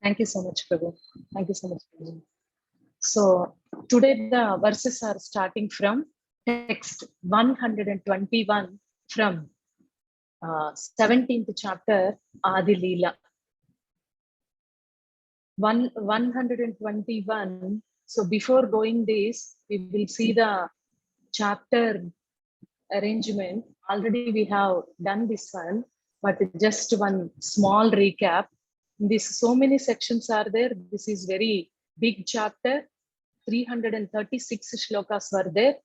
Thank you so much, Prabhu. Thank you so much, Prabhu. So today the verses are starting from text 121 from 17th chapter Adi Leela. 121. So before going this, we will see the chapter arrangement. Already we have done this one, but just one small recap. This so many sections are there. This is very big chapter. 336 shlokas were there.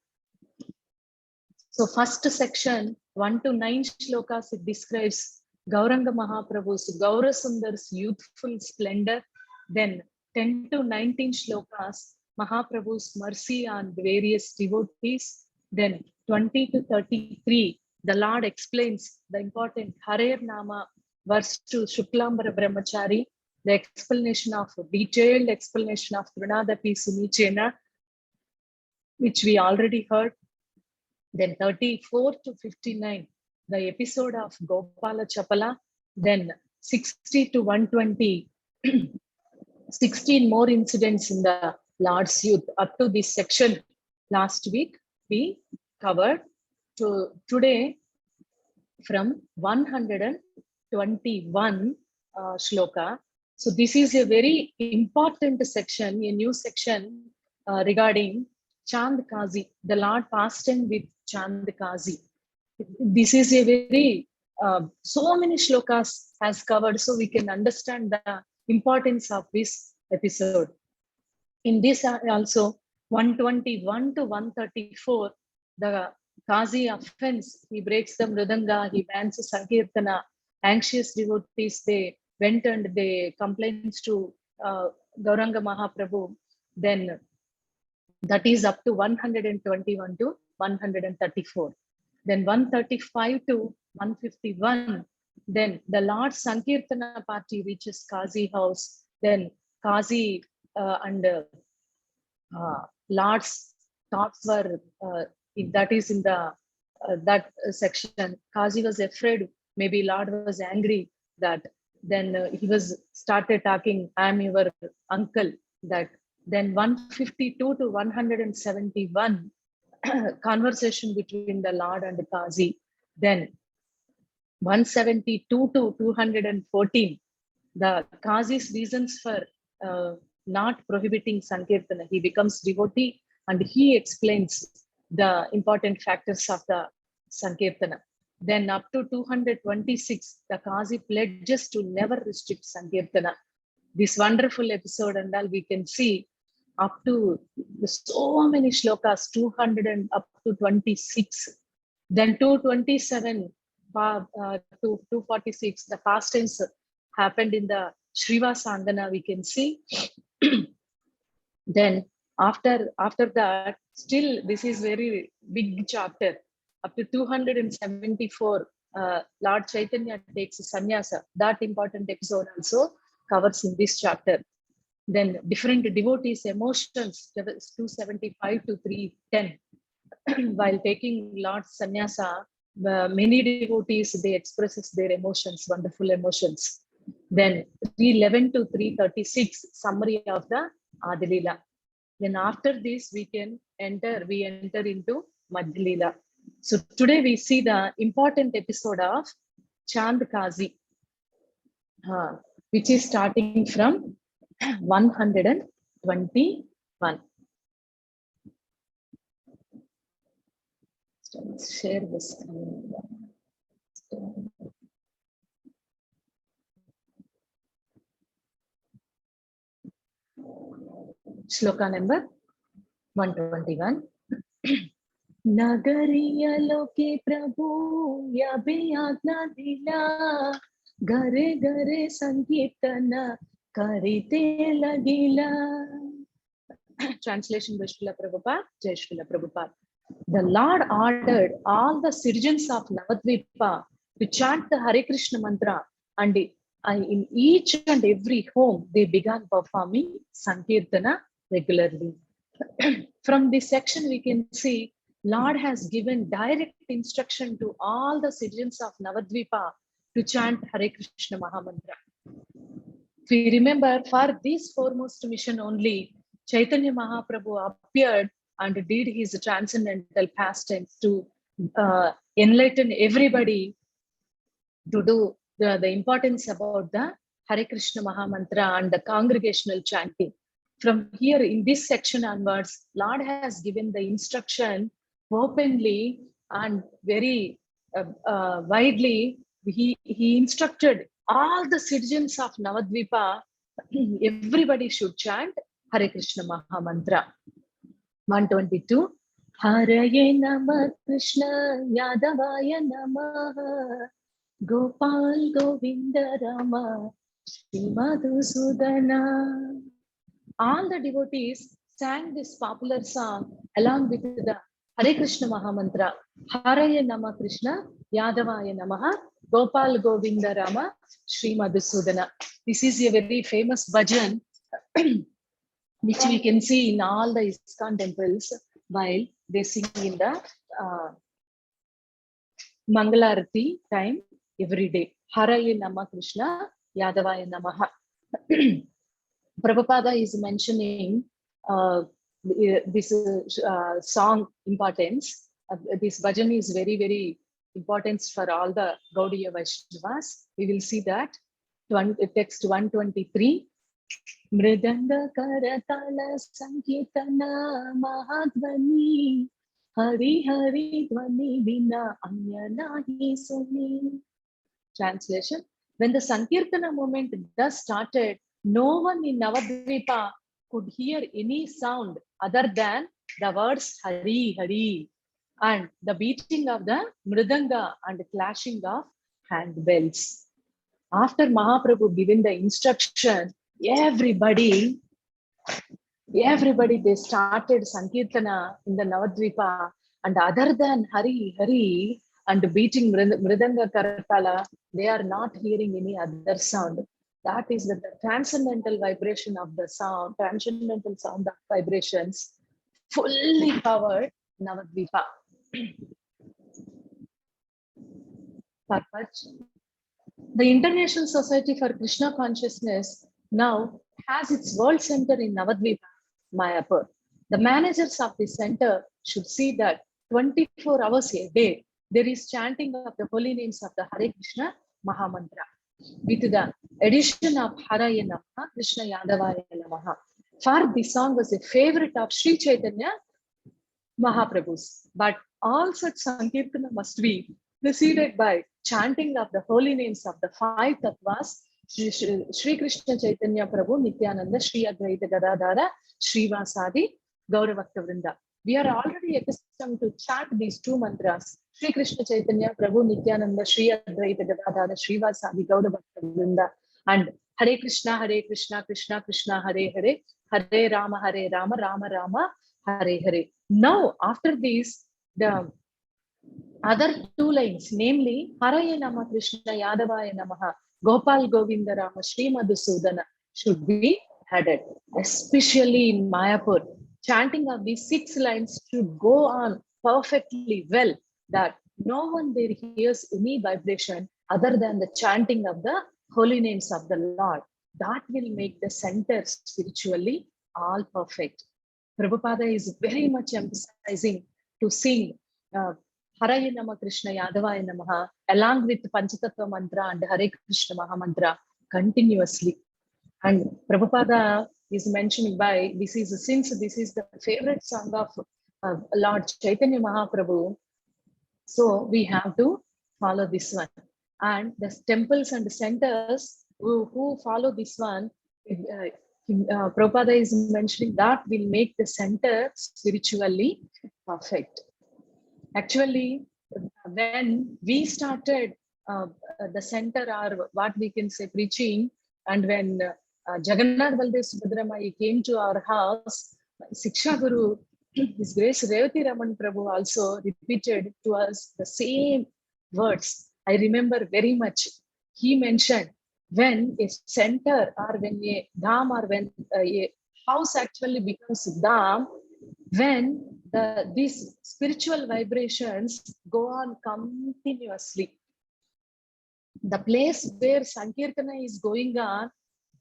So first section 1 to 9 shlokas, it describes Gauranga Mahaprabhu's Gaura Sundar's youthful splendor. Then 10 to 19 shlokas, Mahaprabhu's mercy on various devotees. Then 20 to 33, the Lord explains the important Harer Nama verse to Shuklambara Brahmachari, the explanation of detailed explanation of Trinadapi Sunichena, which we already heard. Then 34 to 59, the episode of Gopala Chapala. Then 60 to 120, 16 more incidents in the Lord's youth. Up to this section last week we covered. To today from 121 shloka. So this is a very important section, a new section regarding Chand Kazi, the Lord passed in with Chand Kazi. This is a very, so many shlokas has covered, so we can understand the importance of this episode. In this also, 121 to 134, the Kazi offense, he breaks the Mridanga, he bans Sankirtana, anxious devotees, they went and they complained to Gauranga Mahaprabhu. Then that is up to 121 to 134. Then 135 to 151. Then the Lord Sankirtana party reaches Kazi house. Then Kazi and Lord's thoughts were, that is in the that section. Kazi was afraid, maybe Lord was angry that then he was started talking, I am your uncle, that. Then 152 to 171, conversation between the Lord and the Kazi. Then 172 to 214, the Kazi's reasons for not prohibiting Sankirtana. He becomes devotee and he explains the important factors of the Sankirtana. Then up to 226, the Kazi pledges to never restrict Sankirtana. This wonderful episode and all we can see up to so many shlokas, 200 and up to 26. Then 227 to 246, the pastimes happened in the Srivasangana, we can see. Then after that, still this is very big chapter. Up to 274, Lord Chaitanya takes sannyasa. That important episode also covers in this chapter. Then different devotees' emotions, 275 to 310. While taking Lord's sannyasa, many devotees, they expresses their emotions, wonderful emotions. Then 311 to 336, summary of the Adi Leela. Then after this, we enter into Madhya Leela. So today we see the important episode of Chand Kazi, which is starting from 121. Let's share this. Shloka number 121. Nagariya loke prabhu yabe agna dila, gare gare sankirtana karite lagila. Translation by Srila Prabhupada, Jai Srila Prabhupada. The Lord ordered all the citizens of Navadvipa to chant the Hare Krishna mantra, and in each and every home they began performing Sankirtana regularly. From this section we can see Lord has given direct instruction to all the citizens of Navadvipa to chant Hare Krishna Mahamantra. we remember, for this foremost mission only, Chaitanya Mahaprabhu appeared and did his transcendental pastimes to enlighten everybody to do the importance about the Hare Krishna Mahamantra and the congregational chanting. From here, in this section onwards, Lord has given the instruction openly and very widely. He instructed all the citizens of Navadvipa, everybody should chant Hare Krishna Mahamantra. 122. Haraye Nama Krishna Yadavaya Namaha Gopal Govinda Rama Shri Madhusudana. All the devotees sang this popular song along with the Hare Krishna Mahamantra. Haraye Nama Krishna Yadavaya Namaha Gopal Govinda Rama Shri Madhusudana. This is a very famous bhajan which we can see in all the ISKCON temples while they sing in the Mangalarati time every day. Haraye Nama Krishna Yadavaya Namaha. Prabhupada is mentioning this song importance. This bhajan is very, very important for all the Gaudiya Vaishnavas. We will see that. Text 123. Mridanga karatala sankirtana mahadvani Hari Hari Dvani Vina Anya Nahi Suni. Translation. When the Sankirtana movement thus started, no one in Navadvipa could hear any sound other than the words Hari Hari and the beating of the Mridanga and clashing of handbells. After Mahaprabhu giving the instruction, everybody they started Sankirtana in the Navadvipa, and other than Hari Hari and beating Mridanga Karatala, they are not hearing any other sound. That is the transcendental vibration of the sound, transcendental sound of vibrations, fully covered Navadvipa. Purpose. The International Society for Krishna Consciousness now has its world center in Navadvipa, Mayapur. The managers of the center should see that 24 hours a day, there is chanting of the holy names of the Hare Krishna Mahamantra with the addition of Haraya Namaha, Krishna Yadavaya Namaha. For this song was a favorite of Sri Chaitanya Mahaprabhu's, but all such Sankirtana must be preceded by chanting of the holy names of the five tattvas, Sri Krishna Chaitanya Prabhu, Nityananda, Sri Advaita Gadadhara, Srivasadi, Gauravakta Vrinda. We are already accustomed to chant these two mantras, Sri Krishna Chaitanya Prabhu, Nityananda, Sri Advaita Gadadhara, Srivasadi, Gauravakta Vrinda, and Hare Krishna, Krishna Krishna, Hare Hare, Hare Rama, Rama Rama, Hare Hare. Now, after this, the other two lines, namely Haraya Nama Krishna Yadavaya Namaha, Gopal Govinda Rama Shri Madhusudana, should be added, especially in Mayapur. Chanting of these 6 lines should go on perfectly well, that no one there hears any vibration other than the chanting of the holy names of the Lord. That will make the center spiritually all perfect. Prabhupada is very much emphasizing to sing Haraya Nama Krishna Yadavaya Namaha along with Panchatattva mantra and Hare Krishna Mahamantra continuously. And Prabhupada is mentioning by since this is the favorite song of Lord Chaitanya Mahaprabhu, so we have to follow this one. And the temples and the centers who follow this one, Prabhupada is mentioning that will make the center spiritually perfect. Actually, when we started the center, or what we can say preaching, and when Jagannath Baldev Subhadramai came to our house, Siksha Guru, His Grace Revati Raman Prabhu also repeated to us the same words. I remember very much. He mentioned, when a center or when a dham or when a house actually becomes dham, when these spiritual vibrations go on continuously. The place where Sankirtana is going on,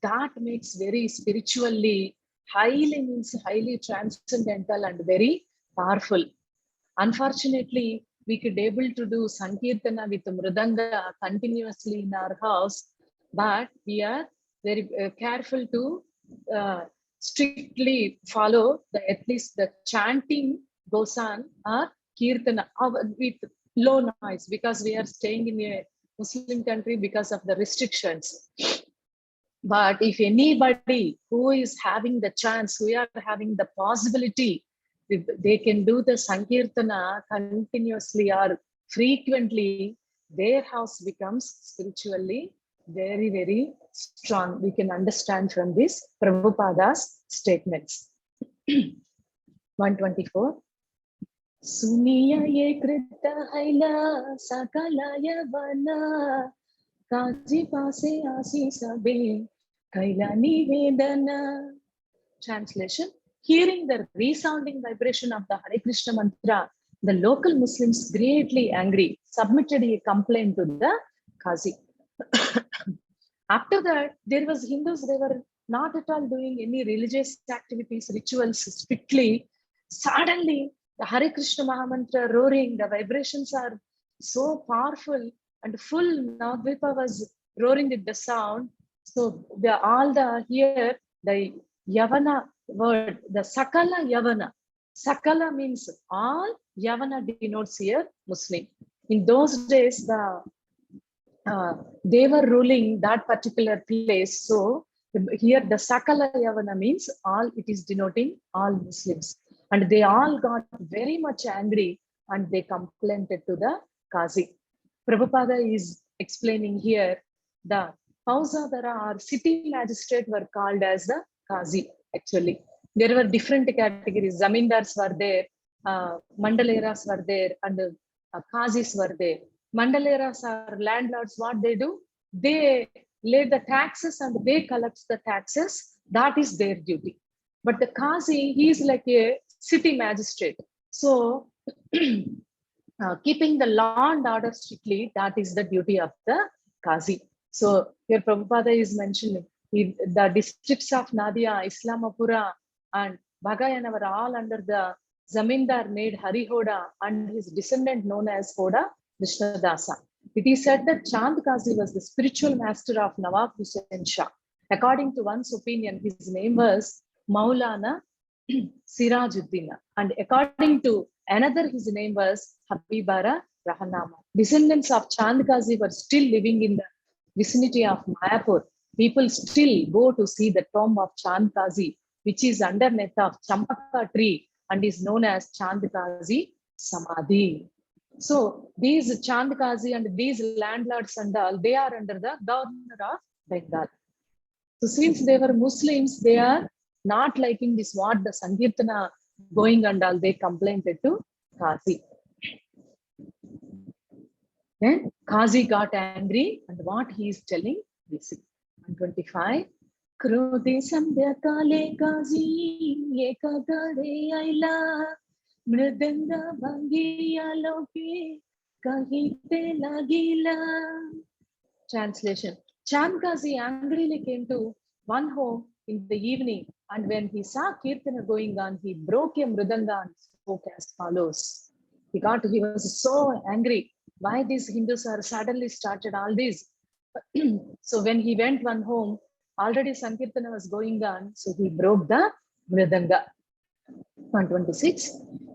that makes very spiritually, highly transcendental and very powerful. Unfortunately, we could able to do Sankirtana with Mridanga continuously in our house, but we are very careful to strictly follow at least the chanting goes on or Kirtana with low noise, because we are staying in a Muslim country because of the restrictions. But if anybody who is having the chance, who are having the possibility, they can do the Sankirtana continuously or frequently, their house becomes spiritually very strong. We can understand from this Prabhupada's statements. 124. Suniya ye krita haila sakalaya vana kaji pase asi sabe kailani vedana. Translation: hearing the resounding vibration of the Hare Krishna mantra, the local Muslims, greatly angry, submitted a complaint to the Qazi. After that, there was Hindus, they were not at all doing any religious activities, rituals strictly. Suddenly, the Hare Krishna Mahamantra roaring, the vibrations are so powerful, and full Navadvipa was roaring with the sound. So here, the Yavana word, the Sakala Yavana. Sakala means all, Yavana denotes here Muslim. In those days, they were ruling that particular place. So here the Sakala Yavana means all, it is denoting all Muslims. And they all got very much angry and they complained to the Qazi. Prabhupada is explaining here the Pausadara or city magistrate were called as the Qazi. Actually, there were different categories. Zamindars were there, Mandaleras were there, and Qazis were there. Mandaleras are landlords. What they do? They lay the taxes and they collect the taxes. That is their duty. But the Qazi, he is like a city magistrate. So keeping the law and order strictly, that is the duty of the Qazi. So here Prabhupada is mentioning the districts of Nadia, Islamapura, and Bhagayana were all under the Zamindar made Harihoda and his descendant known as Hoda Vishnudasa. It is said that Chand Qazi was the spiritual master of Nawab Hussain Shah. According to one's opinion, his name was Maulana Sirajuddin, and according to another, his name was Habibara Rahanama. Descendants of Chand Qazi were still living in the vicinity of Mayapur. People still go to see the tomb of Chand Qazi, which is underneath of Champaka tree and is known as Chand Qazi Samadhi. So these Chand Qazi and these landlords and all, they are under the governor of Bengal. So since they were Muslims, they are not liking this, what the Sankirtana going and all, they complained to Qazi. Then Qazi got angry, and what he is telling, listen. 125. Krodhe sandhya kale Qazi ekagare aila mridanga bhangiya loke kahite lagila. Translation: Chand Qazi angrily came to one home in the evening, and when he saw Kirtana going on, he broke a mridanga and spoke as follows. He was so angry. Why these Hindus are suddenly started all this? So when he went one home, already Sankirtana was going on, so he broke the mridanga. 126.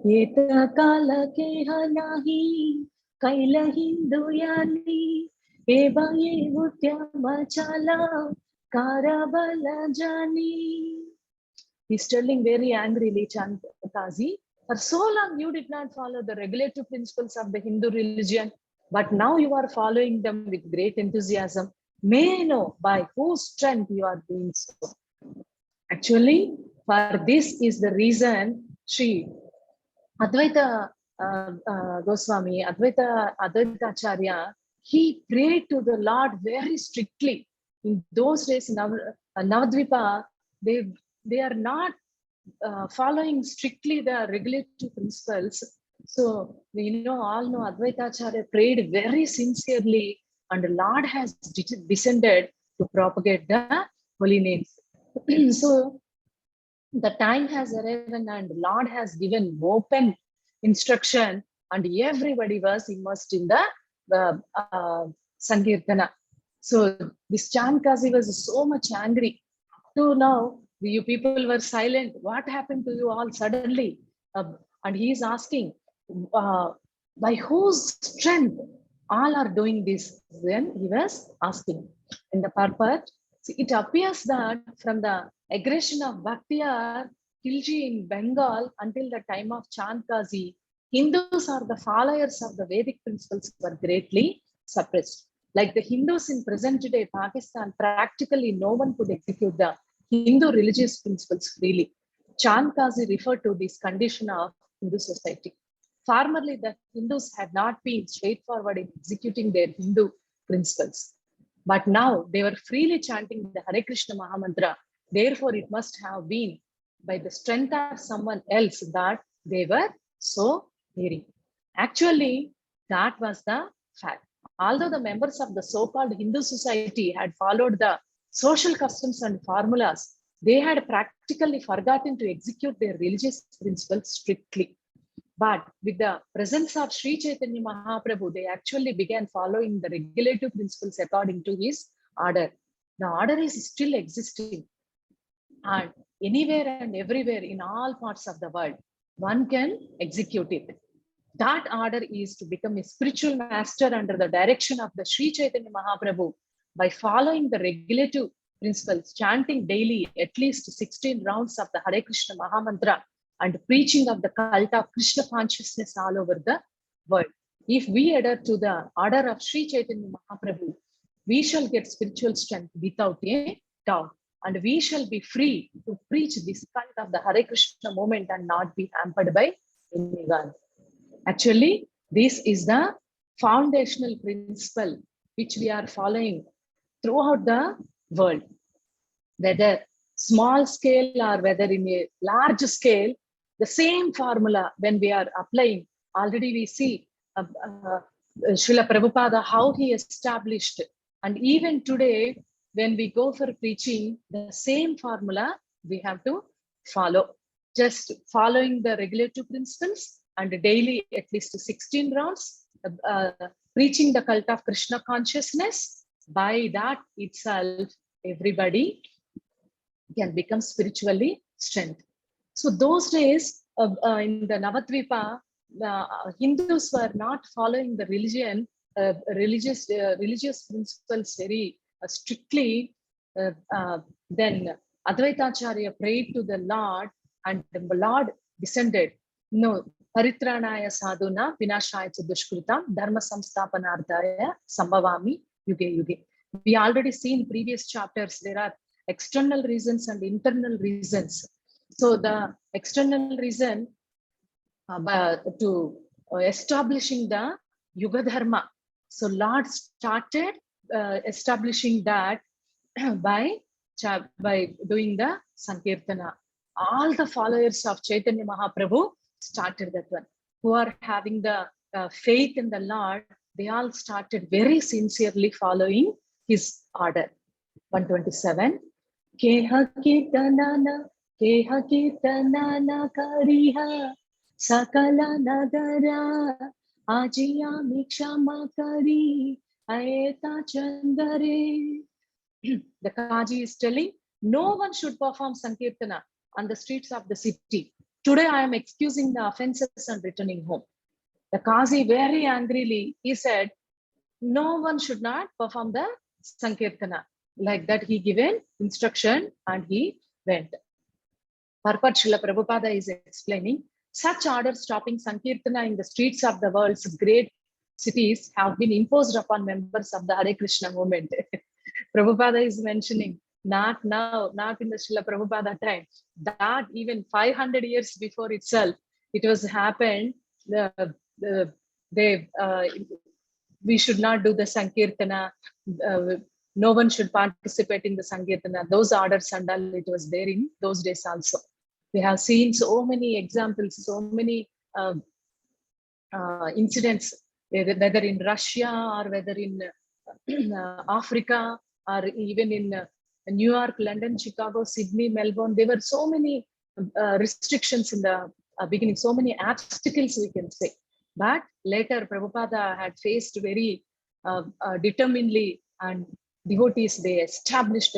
Eta kala ke hanahi kaila hindu yani eva ye utyama chala karabala jani. He's telling very angrily, Chand Qazi, for so long you did not follow the regulative principles of the Hindu religion, but now you are following them with great enthusiasm. May I know by whose strength you are doing so? Actually, for this is the reason Sri Advaita Goswami, Advaita Acharya, he prayed to the Lord very strictly. In those days, Navadvipa, they are not following strictly the regulatory principles. So all know Advaita Acharya prayed very sincerely, and the Lord has descended to propagate the holy names. So the time has arrived and Lord has given open instruction, and everybody was immersed in the Sankirtana. So this Chankasi was so much angry. To now, you people were silent. What happened to you all suddenly? And he is asking, uh, by whose strength all are doing this? Then he was asking. In the purport, see, it appears that from the aggression of Bhaktiyar Khilji in Bengal until the time of Chankasi, Hindus or the followers of the Vedic principles were greatly suppressed. Like the Hindus in present day Pakistan, practically no one could execute the Hindu religious principles freely. Chankasi referred to this condition of Hindu society. Formerly, the Hindus had not been straightforward in executing their Hindu principles. But now they were freely chanting the Hare Krishna Mahamantra. Therefore, it must have been by the strength of someone else that they were so daring. Actually, that was the fact. Although the members of the so-called Hindu society had followed the social customs and formulas, they had practically forgotten to execute their religious principles strictly. But with the presence of Sri Chaitanya Mahaprabhu, they actually began following the regulative principles according to his order. The order is still existing, and anywhere and everywhere in all parts of the world, one can execute it. That order is to become a spiritual master under the direction of the Sri Chaitanya Mahaprabhu by following the regulative principles, chanting daily at least 16 rounds of the Hare Krishna Mahamantra, and preaching of the cult of Krishna consciousness all over the world. If we adhere to the order of Sri Chaitanya Mahaprabhu, we shall get spiritual strength without a doubt, and we shall be free to preach this cult of the Hare Krishna movement and not be hampered by anyone. Actually, this is the foundational principle which we are following throughout the world, whether small scale or whether in a large scale, the same formula when we are applying. Already we see Srila Prabhupada, how he established, and even today, when we go for preaching, the same formula we have to follow. Just following the regulative principles and daily at least 16 rounds, preaching the cult of Krishna consciousness. By that itself, everybody can become spiritually strength. So those days in the Navadvipa, Hindus were not following the religious principles very strictly. Then Advaitacharya prayed to the Lord, and the Lord descended. No, Paritranaya sadhuna vinashaya dushkritam dharma samsthapanardaya sambhavami yuge yuge. We already seen previous chapters, there are external reasons and internal reasons. So the external reason to establishing the Yuga Dharma. So Lord started establishing that by doing the Sankirtana. All the followers of Chaitanya Mahaprabhu started that one. Who are having the faith in the Lord, they all started very sincerely following his order. 127. Keha kirtanana kariha sakala nagara ajiyami kshama kari ayeta chandare. The Kaji is telling, no one should perform Sankirtana on the streets of the city. Today I am excusing the offenses and returning home. The Kazi very angrily, he said, no one should not perform the Sankirtana. Like that, he given instruction and he went. Purport Srila Prabhupada is explaining, such orders stopping Sankirtana in the streets of the world's great cities have been imposed upon members of the Hare Krishna movement. Prabhupada is mentioning, not now, not in the Srila Prabhupada time, that even 500 years before itself, it was happened. We should not do the Sankirtana. No one should participate in the Sankirtana. Those orders and all, it was there in those days also. We have seen so many examples, so many incidents, whether in Russia or whether in Africa or even in New York, London, Chicago, Sydney, Melbourne. There were so many restrictions in the beginning, so many obstacles, we can say. But later, Prabhupada had faced very determinedly, and devotees, they established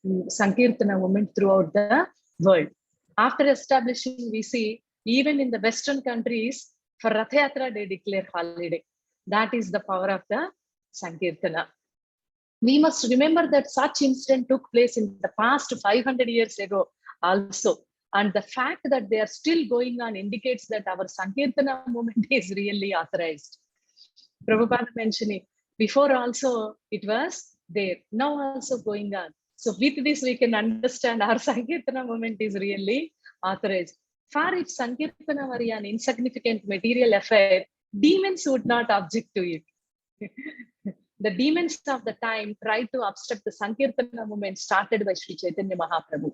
Sankirtana movement throughout the world. After establishing, we see even in the Western countries, for Rath Yatra, they declare holiday. That is the power of the Sankirtana. We must remember that such incident took place in the past 500 years ago also. And the fact that they are still going on indicates that our Sankirtana movement is really authorized. Prabhupada mentioning, before also it was there, now also going on. So with this, we can understand our Sankirtana movement is really authorized. For if Sankirtana were an insignificant material affair, demons would not object to it. The demons of the time tried to obstruct the Sankirtana movement started by Sri Chaitanya Mahaprabhu.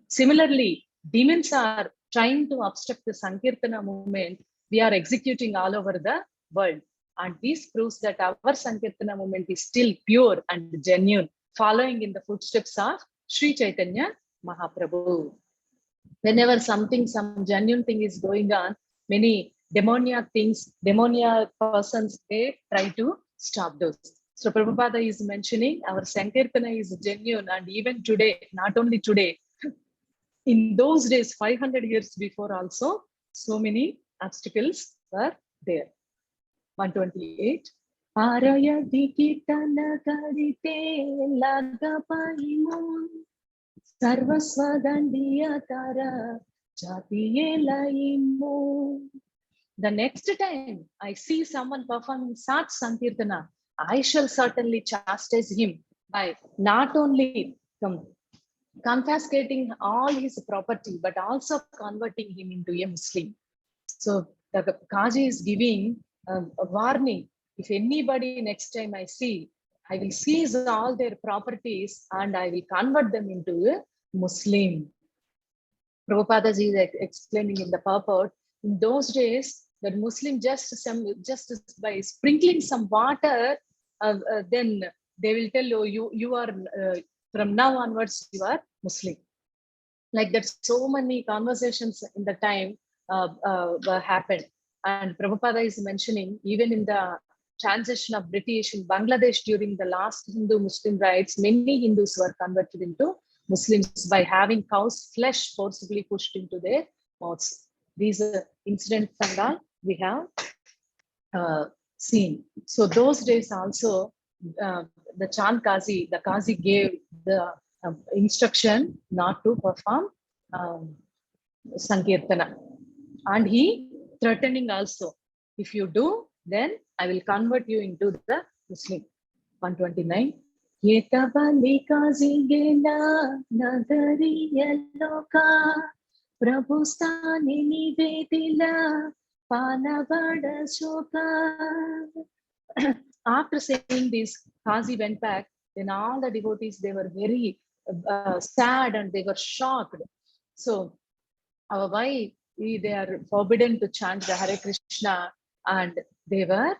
Similarly, demons are trying to obstruct the Sankirtana movement we are executing all over the world. And this proves that our Sankirtana movement is still pure and genuine, following in the footsteps of Sri Chaitanya Mahaprabhu. Whenever some genuine thing is going on, many demoniac things, demoniac persons, they try to stop those. So Prabhupada is mentioning our Sankirtana is genuine, and even today, not only today, in those days, 500 years before also, so many obstacles were there. 128. Araya Caitanya Caritamrta Sarvasvadandiya Jatiyelaimu. The next time I see someone performing such Sankirtana, I shall certainly chastise him by not only confiscating all his property, but also converting him into a Muslim. So the Kaji is giving a warning. If anybody next time I see, I will seize all their properties and I will convert them into a Muslim. Prabhupada ji is explaining in the purport, in those days, that Muslim just by sprinkling some water, then they will tell you are from now onwards you are Muslim. Like that, so many conversations in the time happened. And Prabhupada is mentioning, even in the transition of British in Bangladesh during the last Hindu-Muslim riots, many Hindus were converted into Muslims by having cow's flesh forcibly pushed into their mouths. These incidents and all we have seen. So those days also, the Kazi gave the instruction not to perform Sankirtana. And he threatening also, if you do, then I will convert you into the Muslim. 129. Yetabali Kazi Gela Nadariya Loka Prabhustani Nivedila Panavada Shoka. After saying this, Kazi went back. Then all the devotees, they were very sad and they were shocked. So why they are forbidden to chant the Hare Krishna, and they were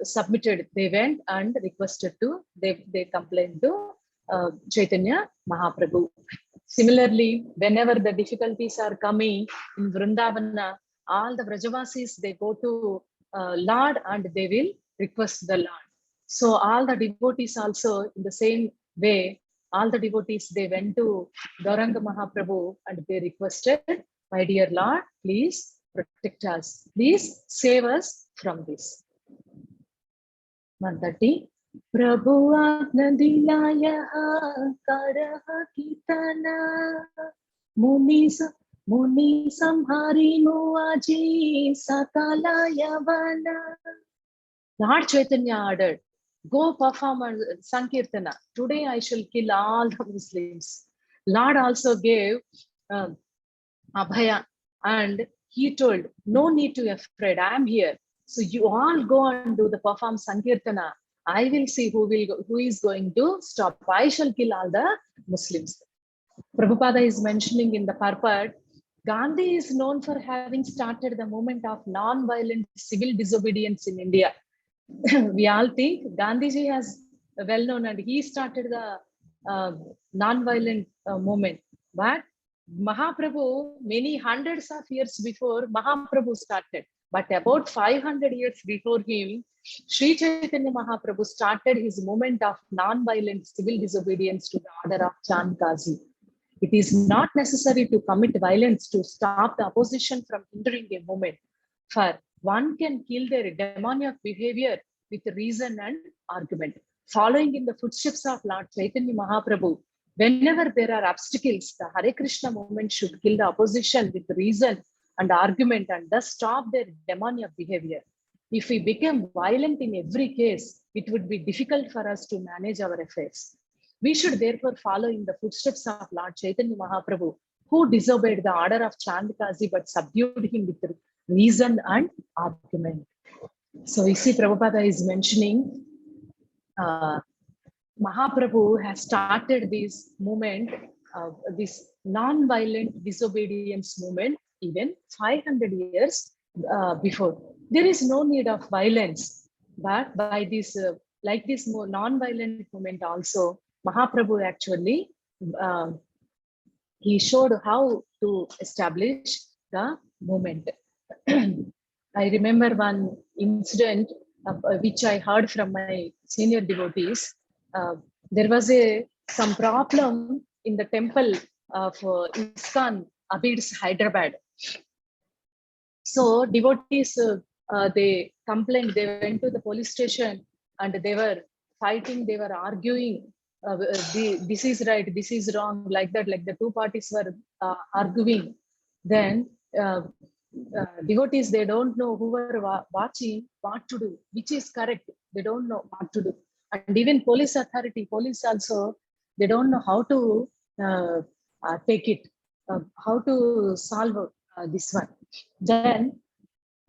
submitted. They went and requested to, they complained to Chaitanya Mahaprabhu. Similarly, whenever the difficulties are coming in Vrindavana, all the Vrajavasis, they go to Lord and they will request the Lord. So all the devotees also in the same way, all the devotees, they went to Gauranga Mahaprabhu and they requested, my dear Lord, please protect us. Please save us from this. 130. Prabhu Agnadilaya Karaha Kitana Muni Samhari Muaji Sakalaya Vana. Lord Chaitanya ordered, go perform Sankirtana. Today I shall kill all the Muslims. Lord also gave Abhaya, and he told, no need to be afraid, I am here. So you all go and do the perform Sankirtana. I will see who is going to stop. I shall kill all the Muslims. Prabhupada is mentioning in the purport, Gandhi is known for having started the movement of non-violent civil disobedience in India. We all think Gandhiji has well known and he started the non-violent movement. But Mahaprabhu, many hundreds of years before, Mahaprabhu started. But about 500 years before him, Sri Chaitanya Mahaprabhu started his movement of non-violent civil disobedience to the order of Chand Kazi. It is not necessary to commit violence to stop the opposition from hindering a movement. For one can kill their demoniac behavior with reason and argument. Following in the footsteps of Lord Chaitanya Mahaprabhu, whenever there are obstacles, the Hare Krishna movement should kill the opposition with reason and argument and thus stop their demoniac behavior. If we become violent in every case, it would be difficult for us to manage our affairs. We should therefore follow in the footsteps of Lord Chaitanya Mahaprabhu, who disobeyed the order of Chand Kazi but subdued him with reason and argument. So we see Prabhupada is mentioning Mahaprabhu has started this movement, this non-violent disobedience movement, even 500 years before. There is no need of violence, but by this, like this non-violent movement also, Mahaprabhu actually, he showed how to establish the movement. I remember one incident which I heard from my senior devotees. There was some problem in the temple of ISKCON, Abid's Hyderabad. So devotees, they complained, they went to the police station and they were fighting, they were arguing, this is right, this is wrong, like that, like the two parties were arguing. Then devotees, they don't know who were watching what to do, which is correct. They don't know what to do. And even police authority, police also, they don't know how to take it, how to solve this one. Then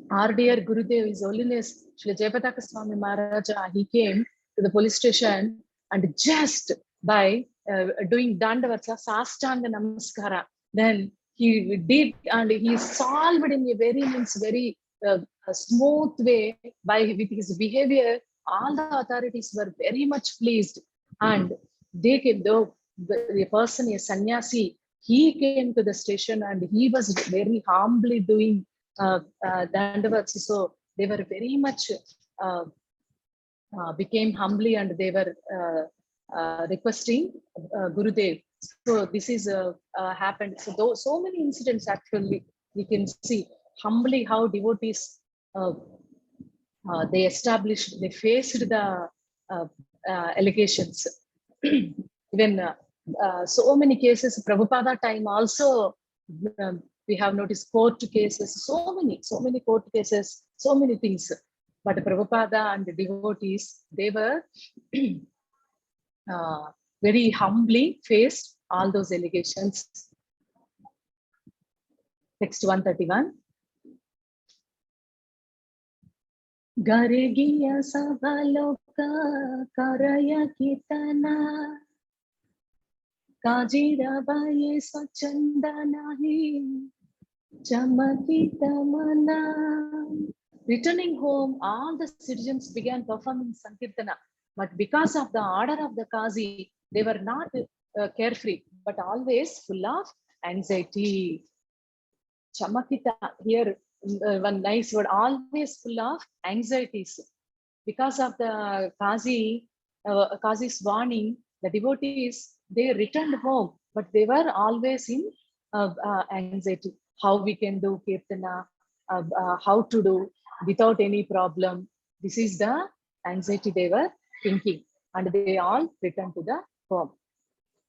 our dear Gurudev, His Holiness Shri Jayapataka Swami Maharaja, he came to the police station and just by doing Dandavatsa, Sastanga Namaskara, then he did and he solved in a very smooth way with his behavior. All the authorities were very much pleased, and they came, though the person, a sannyasi, he came to the station and he was very humbly doing Dandavats. So they were very much became humbly and they were requesting Gurudev. So this is happened. So so many incidents actually we can see humbly how devotees they established, they faced the allegations. Even so many cases, Prabhupada time also, we have noticed court cases, so many court cases, so many things. But Prabhupada and the devotees, they were very humbly faced all those allegations. Text 131. Garegiya Savaloka Karaya Kitana Kajira Baye Swachandanahi Chamakitamana. Returning home, all the citizens began performing Sankirtana. But because of the order of the Kazi, they were not carefree, but always full of anxiety. Chamakita, here one nice word, always full of anxieties. Because of the Kazi's warning, the devotees, they returned home, but they were always in anxiety. How we can do Kirtana, how to do without any problem. This is the anxiety they were thinking, and they all returned to the home.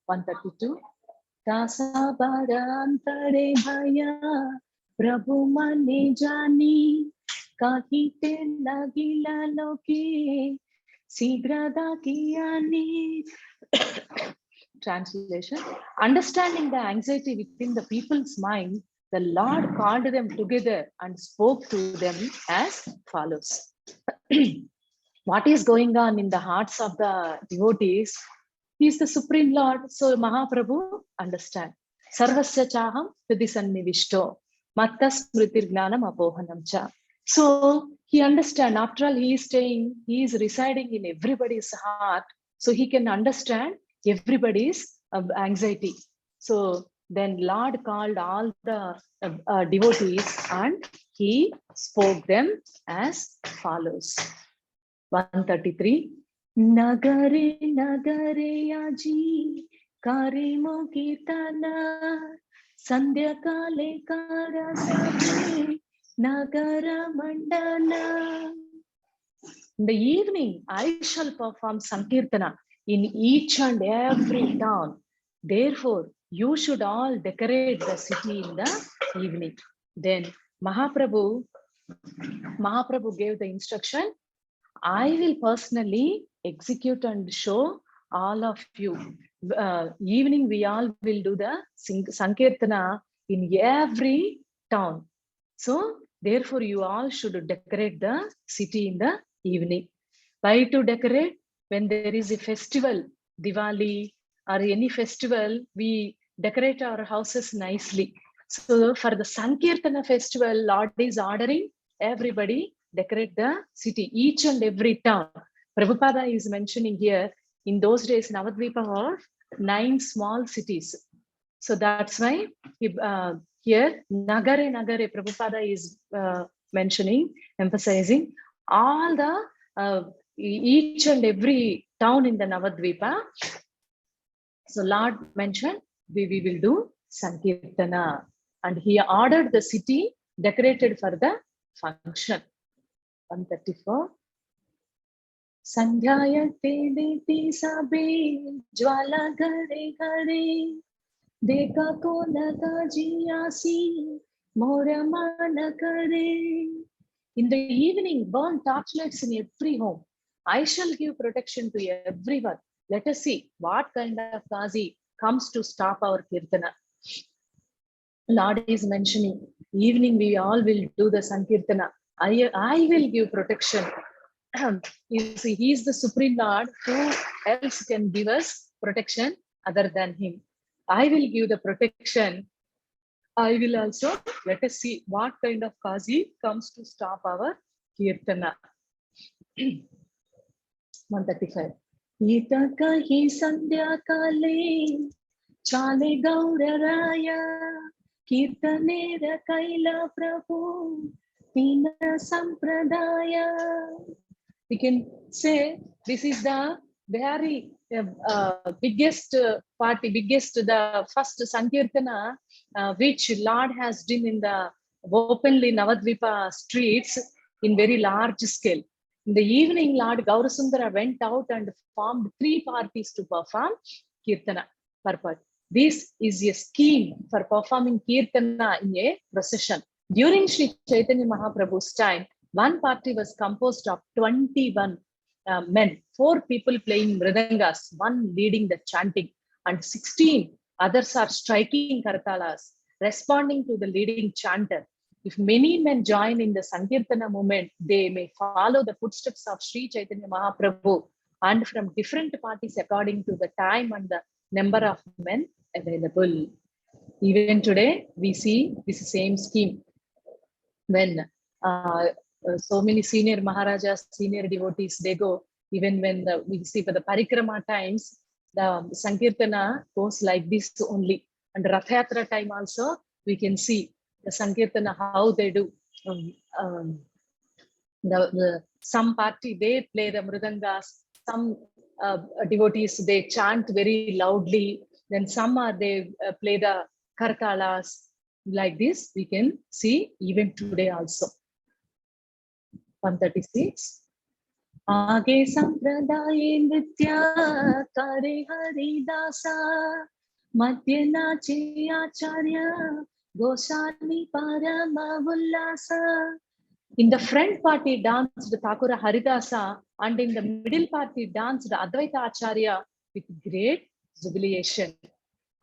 132. Tasa barantare bhaya prabhu mane jani kahite lagila loke sigrada kiyani. Translation: understanding the anxiety within the people's mind, the Lord called them together and spoke to them as follows. What is going on in the hearts of the devotees? He is the Supreme Lord. So Mahaprabhu understand. Sarvasya chaham vidisannivishto mattas smritir gnanam apohanam cha. So he understand. After all, he is staying, he is residing in everybody's heart. So he can understand everybody's anxiety. So then Lord called all the devotees and he spoke them as follows. 133. Nagare nagare aji karimo kirtana sandhya kale kara saji nagara mandana. In the evening, I shall perform Sankirtana in each and every town. Therefore, you should all decorate the city in the evening. Then Mahaprabhu gave the instruction, I will personally execute and show all of you. Evening, we all will do the Sankirtana in every town. So, therefore, you all should decorate the city in the evening. Why to decorate? When there is a festival, Diwali or any festival, we decorate our houses nicely. So, for the Sankirtana festival, Lord is ordering everybody decorate the city, each and every town. Prabhupada is mentioning here, in those days, Navadvipa were 9 small cities. So that's why here, Nagare Nagare, Prabhupada is mentioning, emphasizing all the, each and every town in the Navadvipa. So Lord mentioned, we will do Sankirtana. And he ordered the city decorated for the function. 134. Sandhyayate deti sabe jwala gare gare deka ko laga jiyasi mora mana kare. In the evening, burn torchlights in every home. I shall give protection to everyone. Let us see what kind of Kazi comes to stop our Kirtana. Lord is mentioning, evening we all will do the Sankirtana. I will give protection. You see, he is the Supreme Lord. Who else can give us protection other than him? I will give the protection. I will also, let us see what kind of Kazi comes to stop our Kirtana. 135. Itaka hi sandhya kale chale gauraraya kirtanera kaila prabhu tina sampradaya. We can say this is the very biggest party, the first Sankirtana which Lord has done in the openly Navadvipa streets in very large scale. In the evening, Lord Gaurasundara went out and formed 3 parties to perform Kirtana purpose. This is a scheme for performing Kirtana in a procession. During Sri Chaitanya Mahaprabhu's time, one party was composed of 21 men, 4 people playing mridangas, 1 leading the chanting, and 16 others are striking kartalas, responding to the leading chanter. If many men join in the Sankirtana movement, they may follow the footsteps of Sri Chaitanya Mahaprabhu, and from different parties according to the time and the number of men available. Even today, we see this same scheme. When so many senior Maharajas, senior devotees, they go, even when we see for the Parikrama times, the Sankirtana goes like this only. And Rathayatra time also, we can see the Sankirtana, how they do. Some party, they play the mridangas, some devotees, they chant very loudly, then some are they play the kartalas. Like this, we can see even today also. 136. Age sampradaye nritya kare hari dasa madhya nache acharya gosani parama ullasa. In the front party danced Thakura Haridasa, and in the middle party danced Advaita Acharya with great jubilation.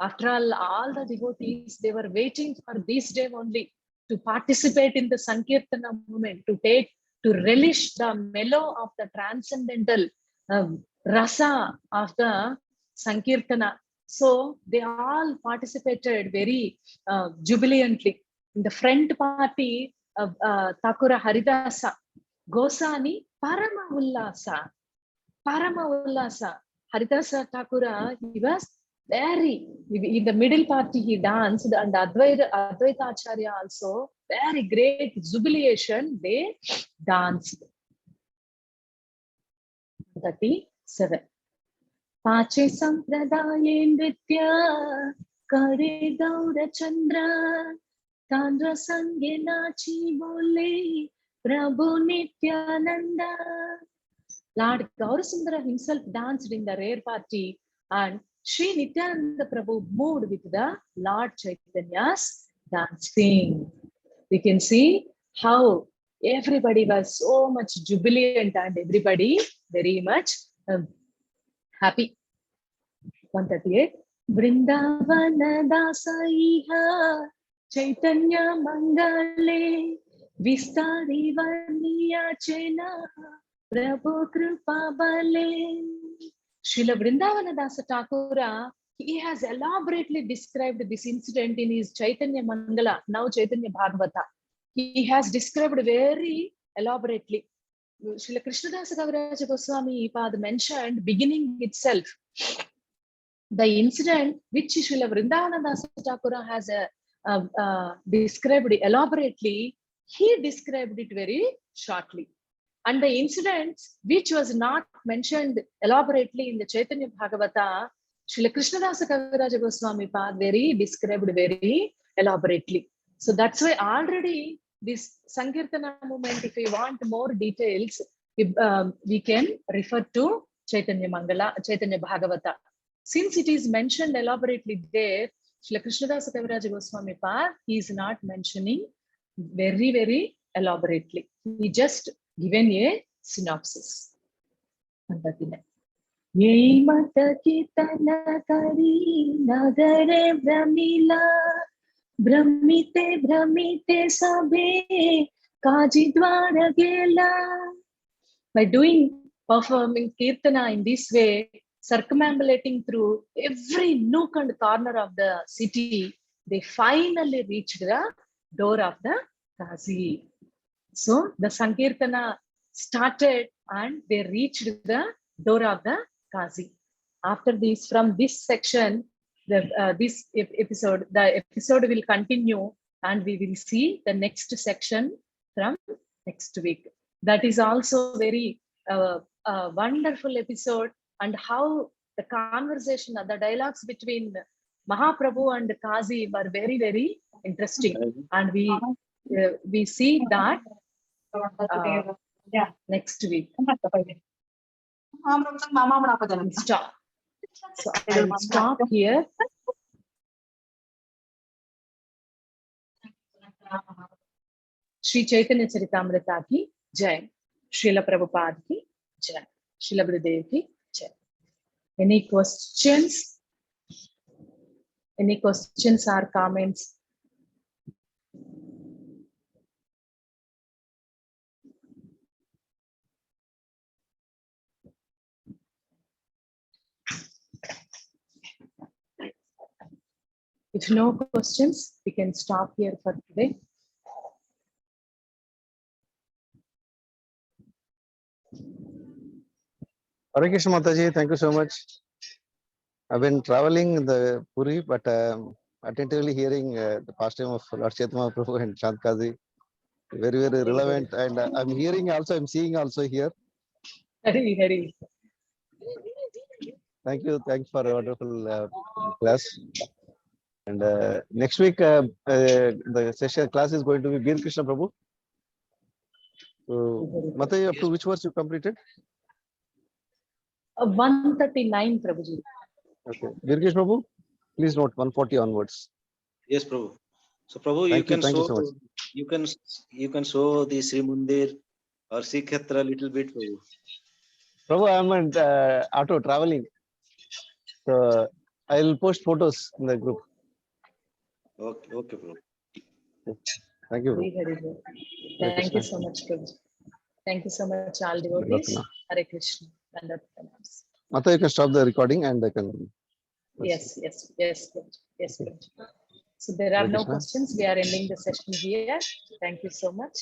After all the devotees, they were waiting for this day only to participate in the Sankirtana movement, to relish the mellow of the transcendental rasa of the Sankirtana. So they all participated very jubilantly. In the front party, Thakura Haridasa, Gosani, Parama Ullasa. Haridasa Thakura, he was very, in the middle party he danced, and Advaita Acharya also, very great jubilation, they danced. 37. Pache Sampradaye Nritya Kare Gaura Chandra Tandra Sange Nachi Bole Prabhu Nityananda. Lord Gaurasundara himself danced in the rare party, and Sri Nityananda Prabhu moved with the Lord Chaitanya's dancing. We can see how everybody was so much jubilant and everybody very much happy. 138. Vrindavana Dasaiha Chaitanya Mangale Vistari Varniya Chena Prabhu Kripa Bale. Srila Vrindavana Dasa Thakura, he has elaborately described this incident in his Chaitanya Mangala, now Chaitanya Bhagavata. He has described very elaborately. Srila Krishnadasa Kaviraja Goswami Pad mentioned beginning itself. The incident which Srila Vrindavana Dasa Thakura has described elaborately, he described it very shortly. And the incidents which was not mentioned elaborately in the Chaitanya Bhagavata, Srila Krishnadasa Kaviraja Goswami Pad described very elaborately. So that's why already this Sankirtana movement, if we want more details, we can refer to Chaitanya Mangala, Chaitanya Bhagavata. Since it is mentioned elaborately there, Srila Krishnadasa Kaviraja Goswami Pad, he is not mentioning very, very elaborately. He just given a synopsis. Yei mata kitana kari nagare brahmila brahmite brahmite sabhe kaji dwara gela. By performing kirtana in this way, circumambulating through every nook and corner of the city, they finally reached the door of the Kazi. So the Sankirtana started and they reached the door of the Kazi. After this, from this section, the episode will continue, and we will see the next section from next week. That is also very wonderful episode, and how the conversation, the dialogues between Mahaprabhu and Kazi were very, very interesting, and we see that next week. Stop. So I will stop here. Sri Caitanya Caritamrta ki Jai. Srila Prabhupada ki Jai. Srila Gurudev ki Jai. Any questions? Any questions or comments? If no questions, we can stop here for today. Hare Krishna Mataji, thank you so much. I've been traveling in the Puri, but attentively hearing the pastime of Lord Chaitanya Prabhu and Chand Kazi. Very, very relevant. And I'm hearing also, I'm seeing also here. Hari. Thank you. Thanks for a wonderful class. And next week, the session class is going to be Bir Krishna Prabhu. So, Mataji, up to which verse you completed? 139, Prabhuji. Okay. Bir Krishna Prabhu, please note 140 onwards. Yes, Prabhu. So, Prabhu, you can show the Sri Mandir or Sri Kshetra a little bit, Prabhu. Prabhu, I'm in auto traveling. So I'll post photos in the group. Okay, Prabhu. Thank you, Prabhu. Thank you so much, Prabhu. Thank you so much, all devotees. Hare Krishna. Mata, you can stop the recording and I can. Yes. So there are no questions. We are ending the session here. Thank you so much.